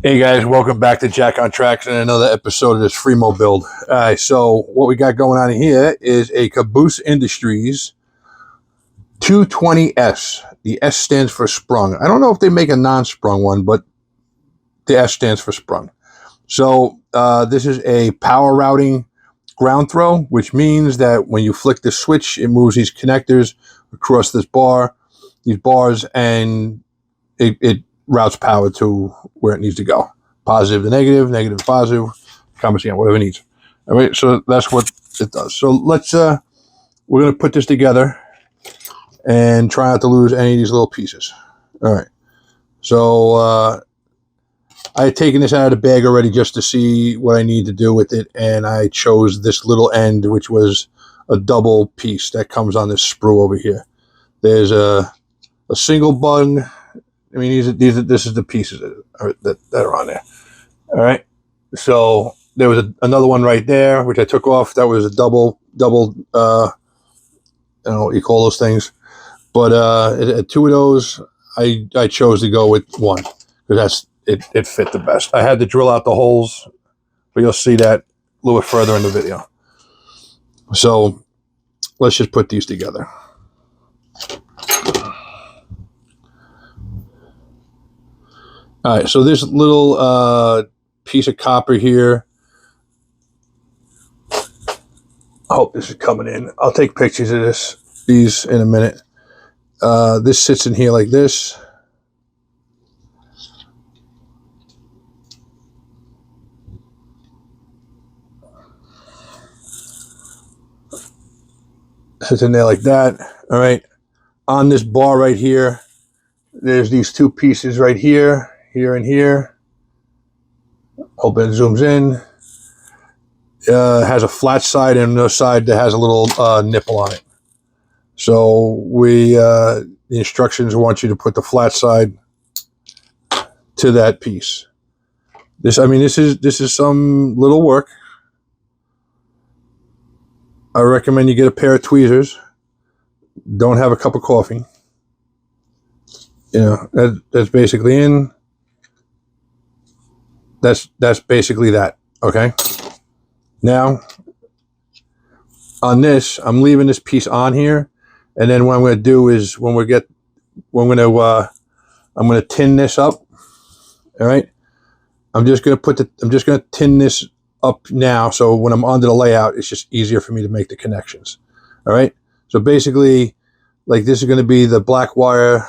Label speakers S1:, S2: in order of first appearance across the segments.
S1: Hey guys, welcome back to Jack on Tracks and another episode of this Freemo build. Alright, so what we got going on here is a Caboose Industries 220S. The S stands for sprung. I don't know if they make a non-sprung one, but the S stands for sprung. So this is a power routing ground throw, which means that when you flick the switch, it moves these connectors across these bars, and it routes power to where it needs to go. Positive to negative, negative to positive, combination, whatever it needs. All right, so that's what it does. So let's, we're going to put this together and try not to lose any of these little pieces. All right, so I had taken this out of the bag already just to see what I need to do with it, and I chose this little end, which was a double piece that comes on this sprue over here. There's a single bung. I mean, this is the pieces that are on there. All right. So there was another one right there, which I took off. That was a double. I don't know what you call those things, but two of those, I chose to go with one because it fit the best. I had to drill out the holes, but you'll see that a little bit further in the video. So let's just put these together. All right, so this little piece of copper here, I hope this is coming in. I'll take pictures of these in a minute. This sits in here like this. Sits in there like that. All right, on this bar right here, there's these two pieces right here. Here and here. Hope it zooms in. Has a flat side and another side that has a little nipple on it. So the instructions want you to put the flat side to that piece. This is some little work. I recommend you get a pair of tweezers. Don't have a cup of coffee. You know, that's basically in. That's basically that. Okay. Now, on this, I'm leaving this piece on here, and then what I'm going to do is I'm going to tin this up. All right. I'm just going to tin this up now, so when I'm under the layout, it's just easier for me to make the connections. All right. So basically, like this is going to be the black wire.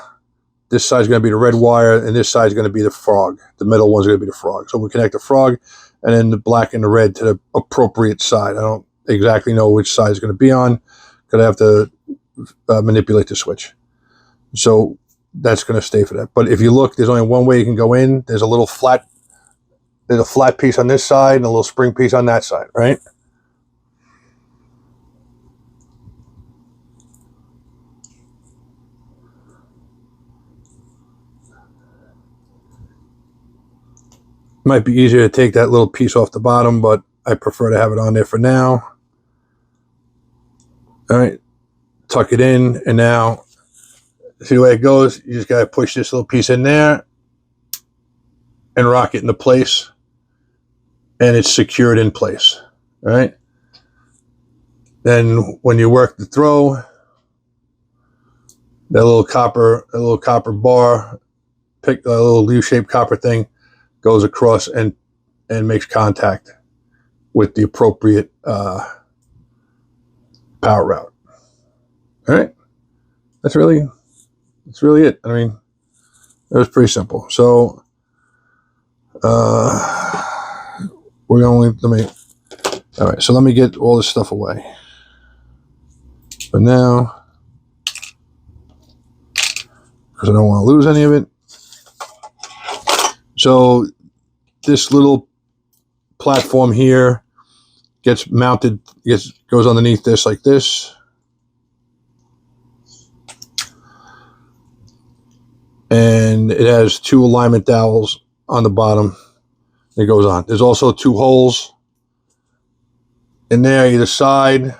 S1: This side is going to be the red wire, and this side is going to be the frog. The middle one's going to be the frog. So we connect the frog, and then the black and the red to the appropriate side. I don't exactly know which side is going to be on, because I have to manipulate the switch. So that's going to stay for that. But if you look, there's only one way you can go in. There's a flat piece on this side and a little spring piece on that side, right? Might be easier to take that little piece off the bottom, but I prefer to have it on there for now. All right, tuck it in, and now see the way it goes. You just got to push this little piece in there and rock it into place, and it's secured in place. All right. Then when you work the throw, that little copper bar, pick a little U-shaped copper thing, goes across and makes contact with the appropriate power route. All right, that's really it. I mean, it was pretty simple. So we're going to all right. So let me get all this stuff away. But now, because I don't want to lose any of it. So this little platform here gets mounted, goes underneath this like this. And it has two alignment dowels on the bottom. It goes on. There's also two holes in there either side,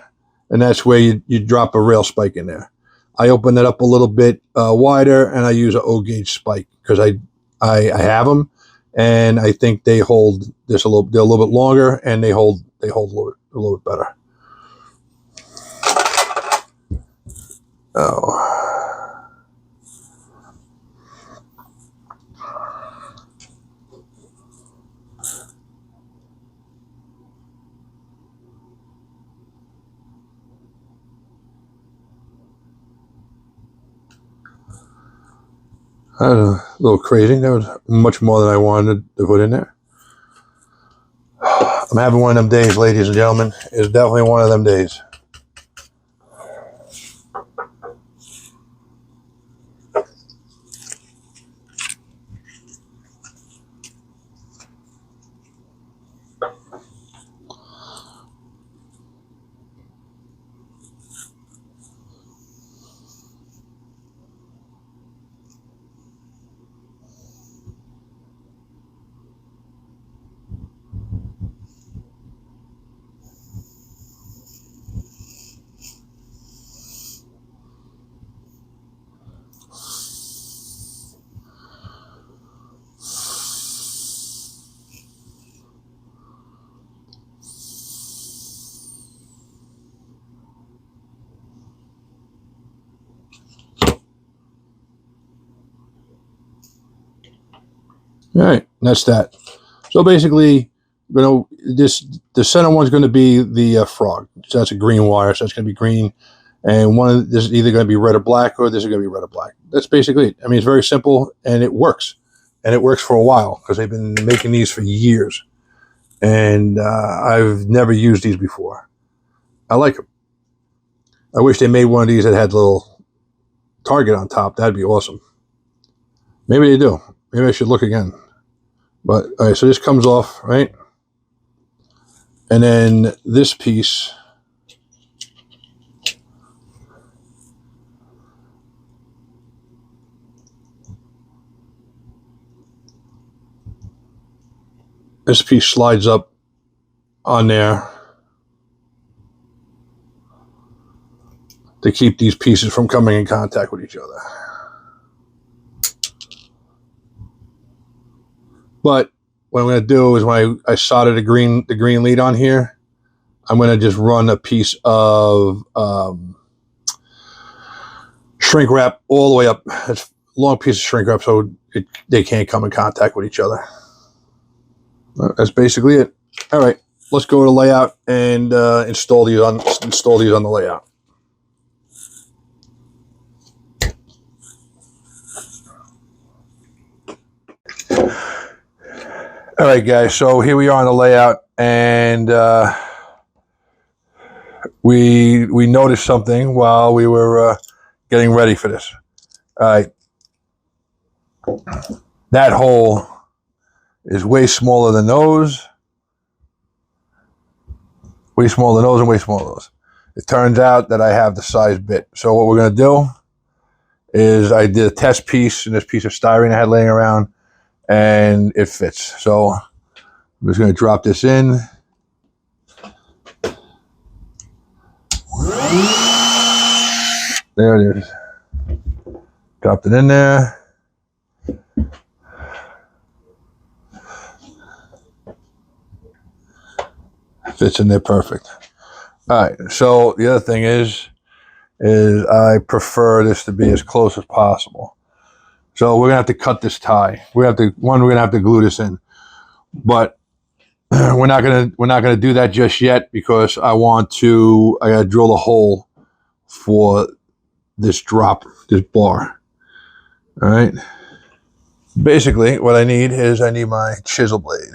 S1: and that's where you drop a rail spike in there. I open that up a little bit wider, and I use an O gauge spike because I have them, and I think they hold this a little. They're a little bit longer, and they hold a little bit better. Oh. That was a little crazy. That was much more than I wanted to put in there. I'm having one of them days, ladies and gentlemen. It's definitely one of them days. All right, that's that. So basically, the center one's going to be the frog. So that's a green wire, so that's going to be green. And this is either going to be red or black, or this is going to be red or black. That's basically it. I mean, it's very simple, and it works. And it works for a while, because they've been making these for years. And I've never used these before. I like them. I wish they made one of these that had a little target on top. That'd be awesome. Maybe they do. Maybe I should look again. But, all right, so this comes off, right? And then this piece, slides up on there to keep these pieces from coming in contact with each other. But what I'm going to do is, when I solder the green lead on here, I'm going to just run a piece of shrink wrap all the way up. It's a long piece of shrink wrap, so they can't come in contact with each other. That's basically it. All right, let's go to layout and install these on the layout. All right, guys, so here we are on the layout, and we noticed something while we were getting ready for this. All right, that hole is way smaller than those, way smaller than those, and way smaller than those. It turns out that I have the size bit. So what we're going to do is, I did a test piece in this piece of styrene I had laying around, and it fits. So I'm just going to drop this in. There it is. Dropped it in there. Fits in there perfect. All right. So the other thing is I prefer this to be as close as possible. So we're gonna have to cut this tie. We're gonna have to glue this in, but we're not gonna do that just yet, because I gotta drill a hole for this bar. All right. Basically, what I need my chisel blade.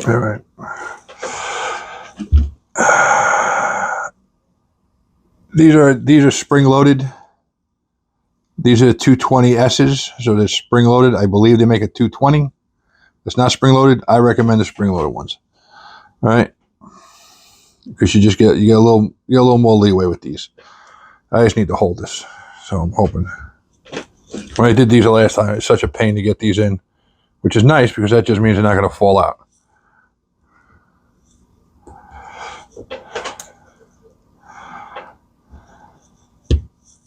S1: All right. These are spring loaded. These are the 220S's, so they're spring loaded. I believe they make a 220. It's not spring loaded. I recommend the spring loaded ones. All right, because you get a little more leeway with these. I just need to hold this, so I'm hoping. When I did these the last time, it's such a pain to get these in, which is nice because that just means they're not going to fall out.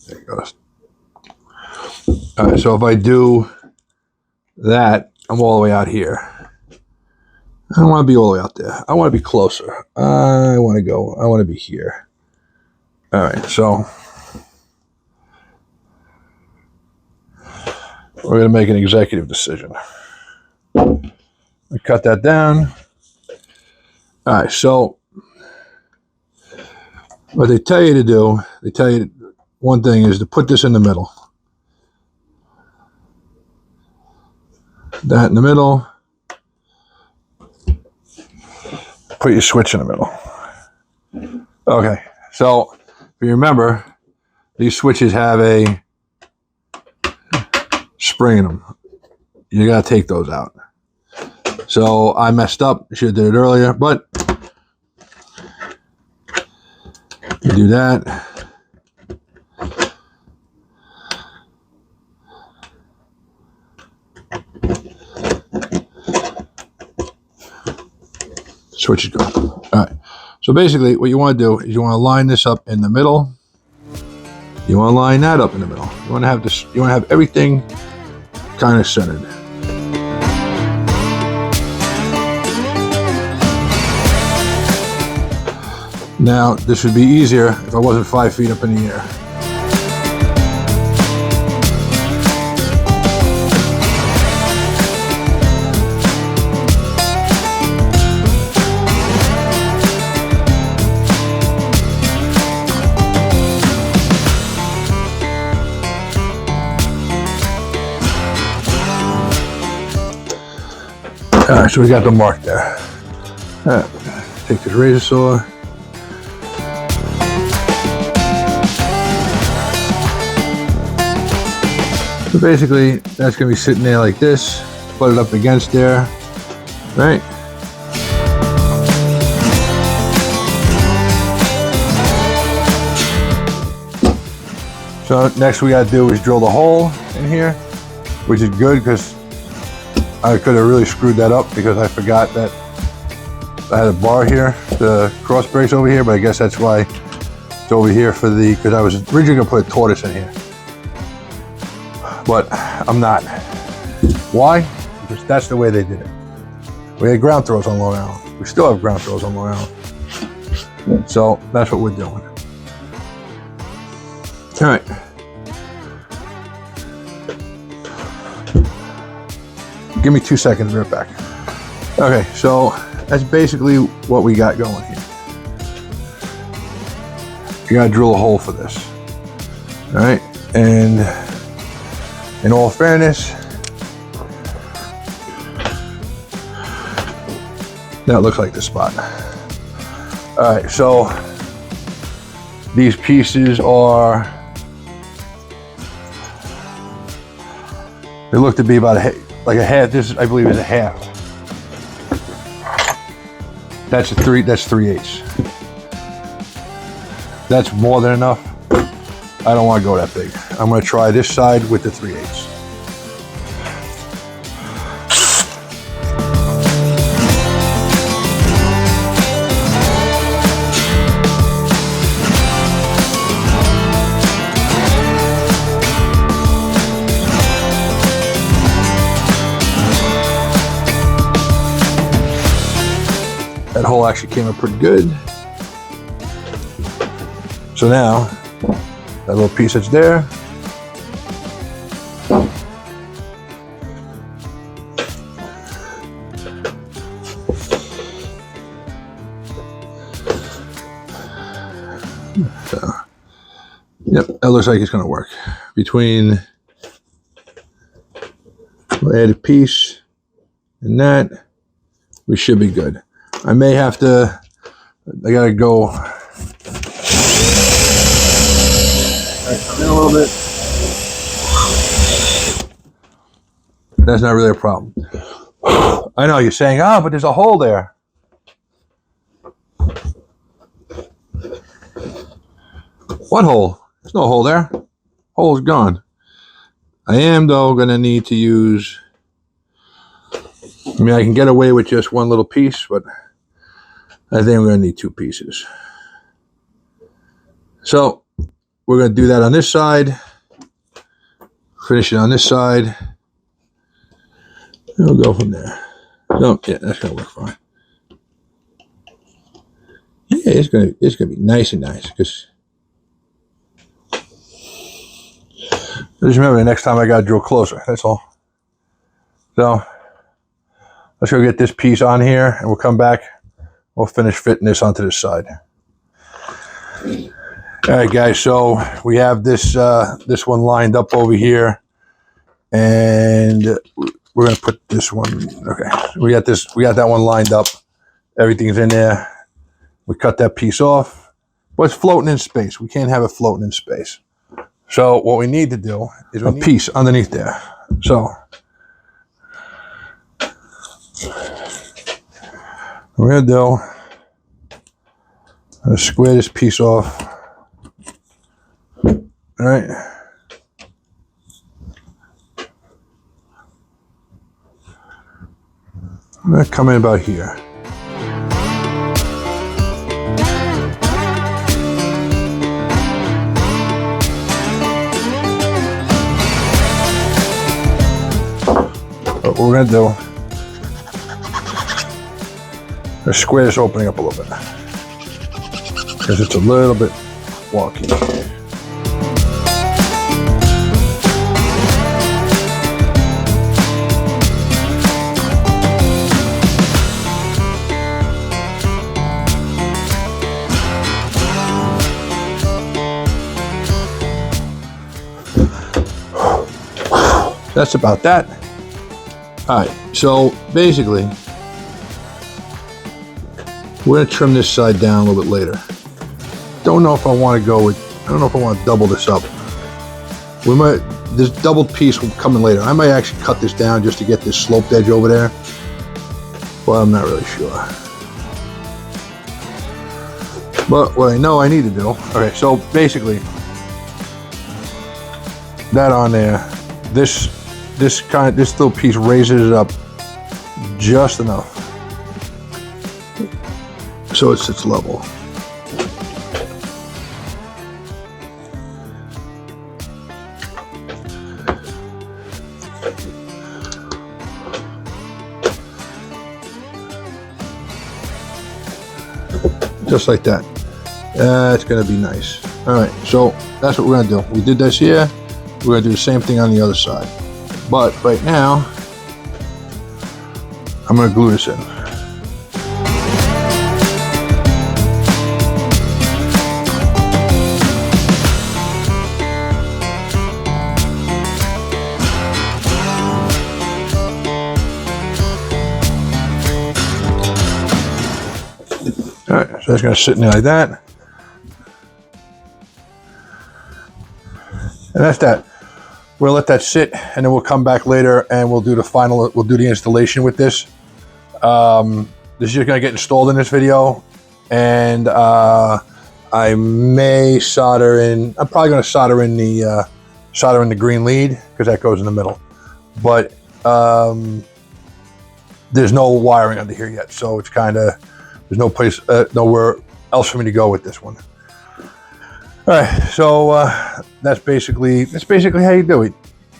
S1: There it goes. All right, so if I do that, I'm all the way out here. I don't want to be all the way out there. I want to be closer. I want to be here. All right, so we're going to make an executive decision. I cut that down. All right, so what they tell you to do, they tell you one thing is to put this in the middle. That in the middle. Put your switch in the middle. Okay, so if you remember, these switches have a spring in them. You got to take those out. So I messed up. Should have did it earlier, but you do that. Switch is gone. All right. So basically, what you want to do is you want to line this up in the middle. You want to line that up in the middle. You want to have this. You want to have everything kind of centered. Now, this would be easier if I wasn't 5 feet up in the air. All right, so we got the mark there. All right, take this razor saw. So basically, that's going to be sitting there like this. Put it up against there, right? So next we got to do is drill the hole in here, which is good because I could have really screwed that up because I forgot that I had a bar here, the cross brace over here, but I guess that's why it's over here for the, because I was originally going to put a tortoise in here. But I'm not. Why? Because that's the way they did it. We had ground throws on Long Island. We still have ground throws on Long Island. So that's what we're doing. All right. Give me 2 seconds, right back. Okay, so that's basically what we got going here. You gotta drill a hole for this. All right, and in all fairness, that looks like the spot. All right, so these pieces are, they look to be about like a half. This, I believe, is a half. That's a 3/8. That's more than enough. I don't want to go that big. I'm going to try this side with the 3/8. That hole actually came up pretty good. So now, that little piece that's there, so, yep, that looks like it's going to work. Between we'll add a piece and that, we should be good. I may have to, I gotta go come in a little bit. That's not really a problem. I know you're saying, oh, but there's a hole there. What hole? There's no hole there. Hole's gone. I am, though, going to need to use... I mean, I can get away with just one little piece, but I think I'm going to need 2 pieces. So, we're going to do that on this side. Finish it on this side. And we'll go from there. So, yeah, that's going to work fine. Yeah, it's going to be nice and nice, because... Just remember, the next time I got to drill closer. That's all. So, let's go get this piece on here, and we'll come back. We'll finish fitting this onto this side. All right, guys. So we have this this one lined up over here, and we're gonna put this one. Okay, we got this. We got that one lined up. Everything's in there. We cut that piece off, but it's floating in space. We can't have it floating in space. So what we need to do is a piece underneath there. So what we're going to do, I'm going to square this piece off. All right. I'm going to come in about here. What we're going to do is square this opening up a little bit, because it's a little bit wonky. That's about that. All right, so basically, we're gonna trim this side down a little bit later. Don't know if I want to go with, I don't know if I want to double this up. We might, this doubled piece will come in later. I might actually cut this down just to get this sloped edge over there, but I'm not really sure. But what I know I need to do, okay, so basically, that on there, this little piece raises it up just enough so it sits level. Just like that. That's gonna be nice. All right, so that's what we're gonna do. We did this here. We're gonna do the same thing on the other side. But right now, I'm going to glue this in. All right, so that's going to sit in there like that. And that's that. We'll let that sit, and then we'll come back later and we'll do the final, we'll do the installation with this. This is just gonna get installed in this video, and I may solder in, I'm probably gonna solder in the green lead, because that goes in the middle. But there's no wiring under here yet, so it's kind of, there's no place, nowhere else for me to go with this one. All right, so that's basically how you do it.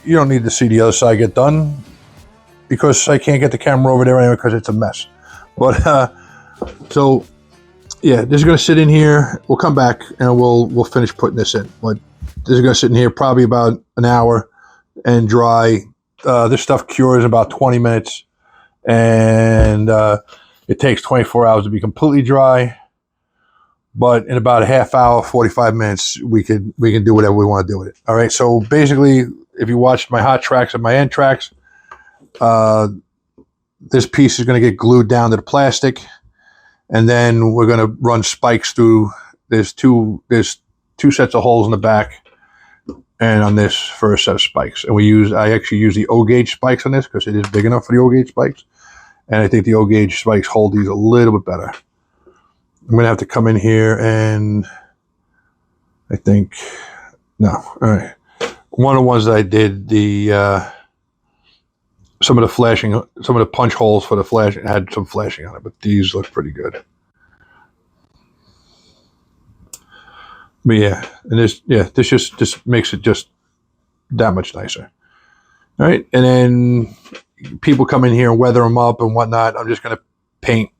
S1: You don't need to see the other side get done, because I can't get the camera over there anyway because it's a mess. But so yeah, this is gonna sit in here. We'll come back and we'll finish putting this in. But this is gonna sit in here probably about an hour and dry. This stuff cures in about 20 minutes, and it takes 24 hours to be completely dry. But in about a half hour, 45 minutes, we can do whatever we want to do with it. All right. So basically, if you watched my hot tracks and my end tracks, this piece is going to get glued down to the plastic, and then we're going to run spikes through. There's two sets of holes in the back, and on this for a set of spikes. And I actually use the O-gauge spikes on this because it is big enough for the O-gauge spikes, and I think the O-gauge spikes hold these a little bit better. I'm going to have to come in here and I think no. All right. One of the ones that I did, some of the punch holes for the flashing had some flashing on it, but these look pretty good. But yeah, and this just makes it just that much nicer. All right, and then people come in here and weather them up and whatnot. I'm just gonna paint,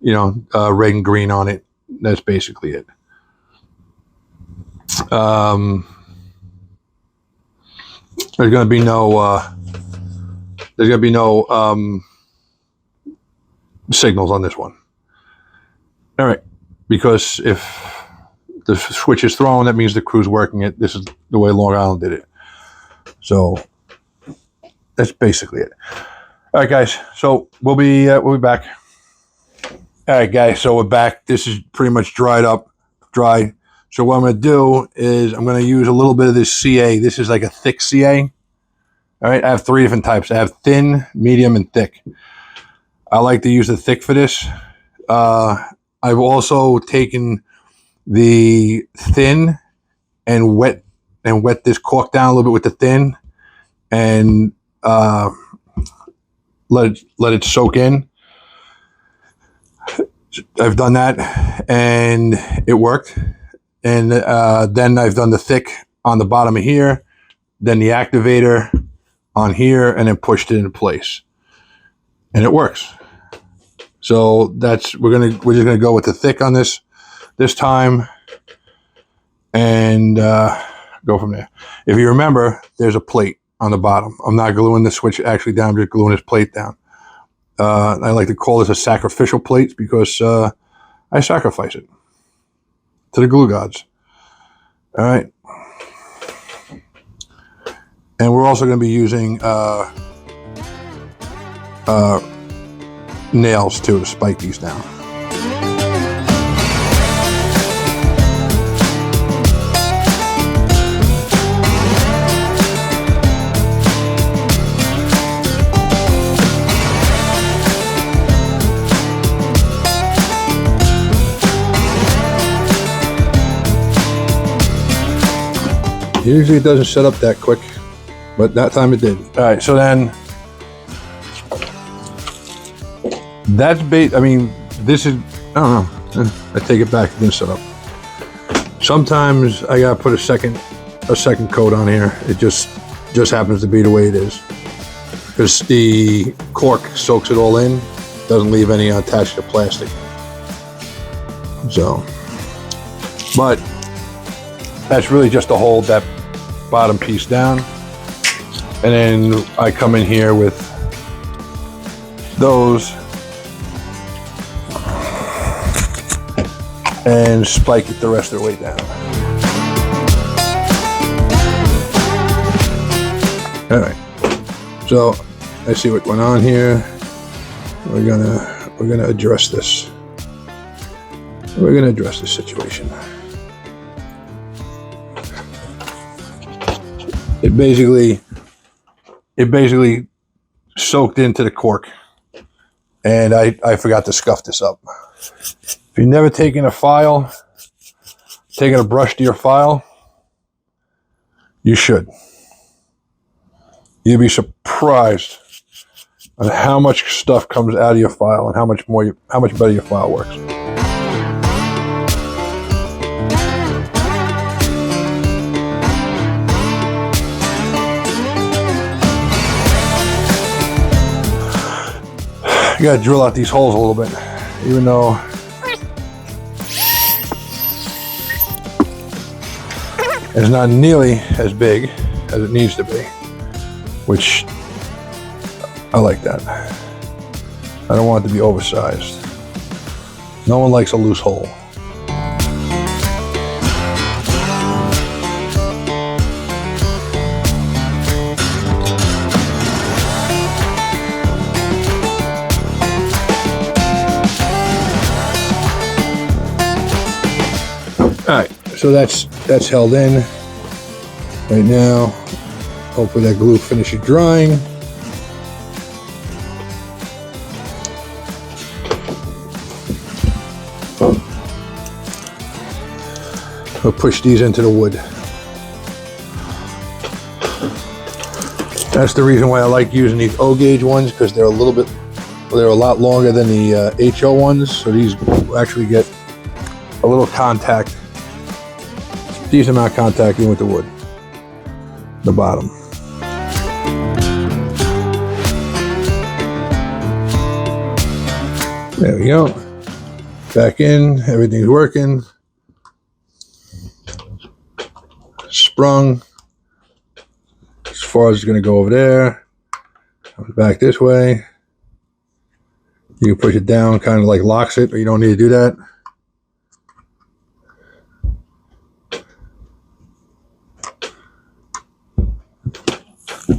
S1: red and green on it. That's basically it. There's gonna be no signals on this one. All right, because if the switch is thrown, that means the crew's working it. This is the way Long Island did it. So that's basically it. All right, guys. So we'll be back. All right, guys. So we're back. This is pretty much dry. So what I'm going to do is I'm going to use a little bit of this CA. This is like a thick CA. All right. I have 3 different types. I have thin, medium, and thick. I like to use the thick for this. I've also taken the thin and wet this cork down a little bit with the thin and let it soak in. I've done that and it worked. And then I've done the thick on the bottom of here, then the activator on here, and then pushed it into place. And it works. So we're just gonna go with the thick on this time, and go from there. If you remember, there's a plate on the bottom. I'm not gluing the switch actually down, I'm just gluing this plate down. I like to call this a sacrificial plate because I sacrifice it to the glue gods. All right. And we're also going to be using nails too to spike these down. Usually it doesn't set up that quick, but that time it did. All right, so then that's this is, I don't know, I take it back, it didn't set up. Sometimes I gotta put a second coat on here. It just happens to be the way it is. Because the cork soaks it all in, doesn't leave any attached to plastic. So, but that's really just to hold that bottom piece down. And then I come in here with those and spike it the rest of the way down. All right, so I see what went on here. We're gonna address this. We're gonna address this situation. It basically soaked into the cork, and I forgot to scuff this up. If you've never taken a brush to your file, you should. You'd be surprised on how much stuff comes out of your file and how much better your file works. You gotta drill out these holes a little bit, even though it's not nearly as big as it needs to be, which I like that. I don't want it to be oversized. No one likes a loose hole. right, so that's held in right now. Hopefully that glue finishes drying. We'll push these into the wood. That's the reason why I like using these O gauge ones, because they're a lot longer than the HO ones. So these actually get a little contact, decent amount of contact in with the wood, the bottom. There we go. Back in, everything's working. Sprung. As far as it's going to go over there. Comes back this way. You can push it down, kind of like locks it, but you don't need to do that.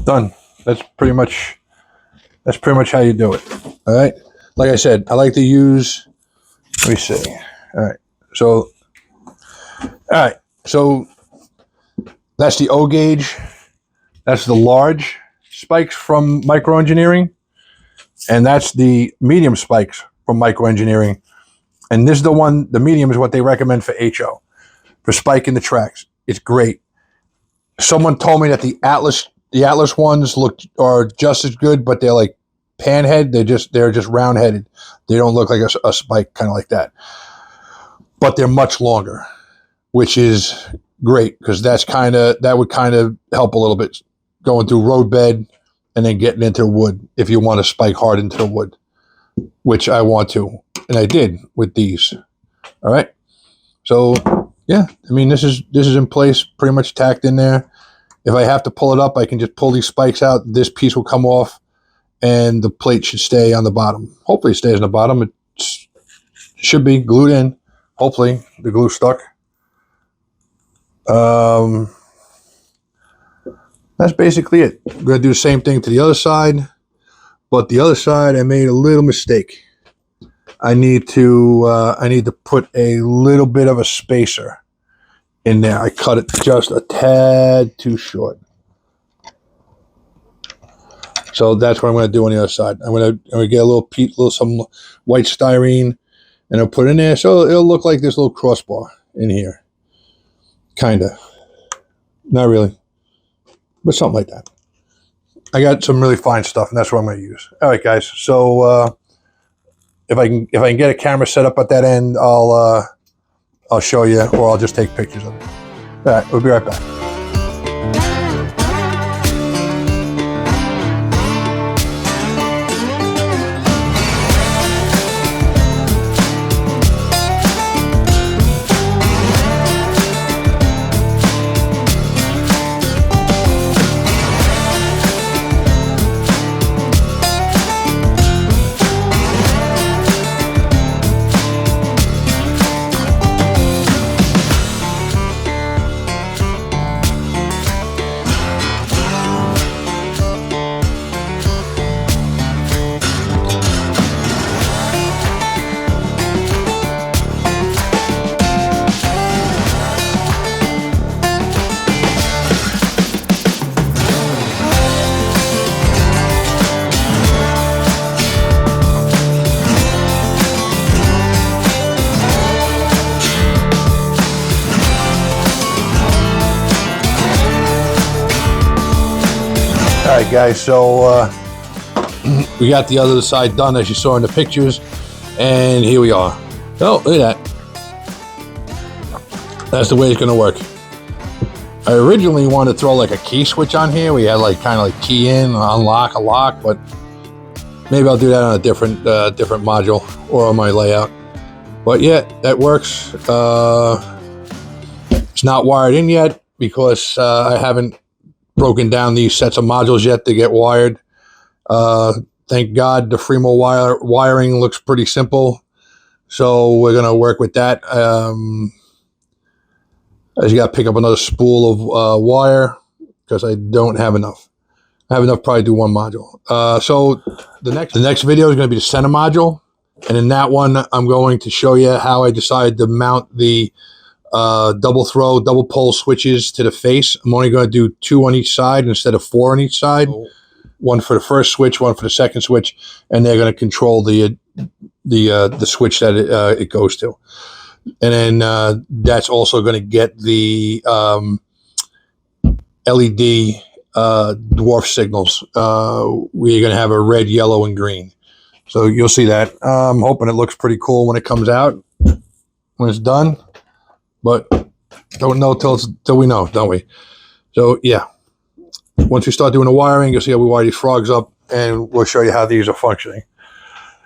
S1: Done. That's pretty much how you do it. All right. Like I said, I like to use. Let me see. All right. So that's the O gauge. That's the large spikes from Micro Engineering, and that's the medium spikes from Micro Engineering. And this is the one. The medium is what they recommend for HO, for spiking the tracks. It's great. Someone told me that the Atlas ones are just as good, but they're like panhead. They're just round headed. They don't look like a spike, kind of like that. But they're much longer, which is great, because that would kind of help a little bit going through roadbed and then getting into wood if you want to spike hard into the wood, which I want to, and I did with these. All right. So yeah, I mean, this is in place, pretty much tacked in there. If I have to pull it up, I can just pull these spikes out. This piece will come off, and the plate should stay on the bottom. Hopefully it stays on the bottom. It should be glued in. Hopefully the glue stuck. That's basically it. I'm going to do the same thing to the other side, but the other side I made a little mistake. I need to put a little bit of a spacer in there. I cut it just a tad too short. So that's what I'm going to do on the other side. I'm going to get a little some white styrene, and I'll put it in there, so it'll look like this little crossbar in here. Kinda. Not really, but something like that. I got some really fine stuff, and that's what I'm going to use. All right, guys. So if I can get a camera set up at that end, I'll show you, or I'll just take pictures of it. All right, we'll be right back. All right, guys, so we got the other side done, as you saw in the pictures, and here we are. Oh, look at that. That's the way it's going to work. I originally wanted to throw like a key switch on here. We had like kind of like key in, unlock, a lock, but maybe I'll do that on a different module or on my layout. But yeah, that works. It's not wired in yet because I haven't broken down these sets of modules yet to get wired. Thank God the Fremo wiring looks pretty simple, so we're going to work with that. I just got to pick up another spool of wire because I don't have enough. I have enough probably to do one module. So the next video is going to be the center module, and in that one I'm going to show you how I decided to mount the double throw, double pole switches to the face. I'm only going to do 2 on each side instead of 4 on each side. One for the first switch, one for the second switch, and they're going to control the switch that it goes to. And then that's also going to get the LED dwarf signals. We're going to have a red, yellow, and green. So you'll see that. I'm hoping it looks pretty cool when it comes out, when it's done. But don't know till we know, don't we? So yeah, once we start doing the wiring, you'll see how we wire these frogs up, and we'll show you how these are functioning.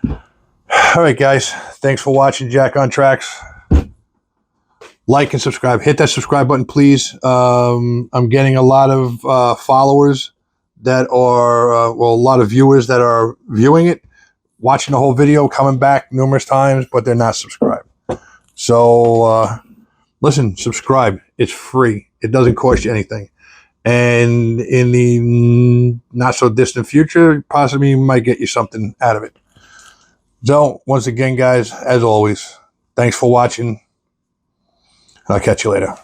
S1: All right, guys. Thanks for watching Jack on Tracks. Like and subscribe. Hit that subscribe button, please. I'm getting a lot of followers that are, well, a lot of viewers that are viewing it, watching the whole video, coming back numerous times, but they're not subscribed. So listen, subscribe. It's free. It doesn't cost you anything. And in the not so distant future, possibly might get you something out of it. So once again, guys, as always, thanks for watching. I'll catch you later.